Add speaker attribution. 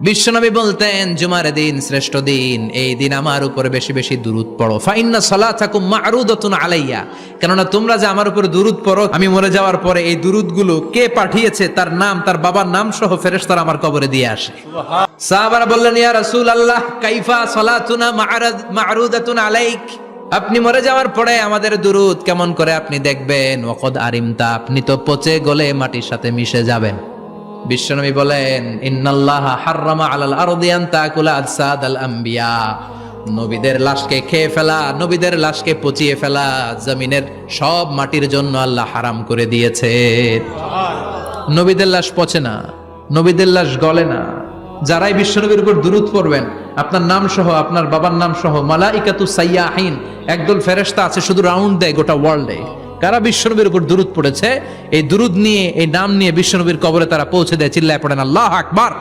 Speaker 1: বিশ্বনবী বলতেন জুমার দিন শ্রেষ্ঠ দিন, এই দিন আমার উপরে বেশি বেশি দুরূদ পড়ো। ফাইন্না সালাতাকুম মা'রুদাতুন আলাইয়া, কেননা তোমরা যে আমার উপরে দুরূদ পড়ো, আমি মরে যাওয়ার পরে এই দুরূদগুলো কে পাঠিয়েছে তার নাম, তার বাবার নাম সহ ফেরেশতারা আমার কবরে দিয়ে আসে। সাহাবারা বললেন, ইয়া রাসূলুল্লাহ কাইফা সালাতুনা মা'রুদাতুন আলাইক, আপনি মরে যাওয়ার পরে আমাদের দুরূদ কেমন করে আপনি দেখবেন? ওয়াকাদ আরিমতা, আপনি তো পচে গলে মাটির সাথে মিশে যাবেন। বিশ্বনবী বলেন, ইন্নাল্লাহা হাররামা আলাল আরদি আন তাকুলা আজসাদাল আম্বিয়া, নবীদের লাশকে খেয়ে ফেলা, নবীদের লাশকে পচিয়ে ফেলা জমিনের সব মাটির জন্য আল্লাহ হারাম করে দিয়েছে। নবীদের লাশ পচে না, নবীদের লাশ গলে না। যারাই বিশ্বনবীর উপর দুরূদ পড়বেন, আপনার নাম সহ, আপনার বাবার নাম সহ, মালাইকাতু সাইয়াহিন, একদল ফেরেশতা আছে শুধু রাউন্ড দেয় গোটা ওয়ার্ল্ডে। কারা বিশ্বনবীর উপর দুরূদ পড়েছে, এই দুরূদ নিয়ে, এই নাম নিয়ে বিশ্বনবীর কবরে তারা পৌঁছে দেয়। চিল্লায় পড়েন আল্লাহু আকবার।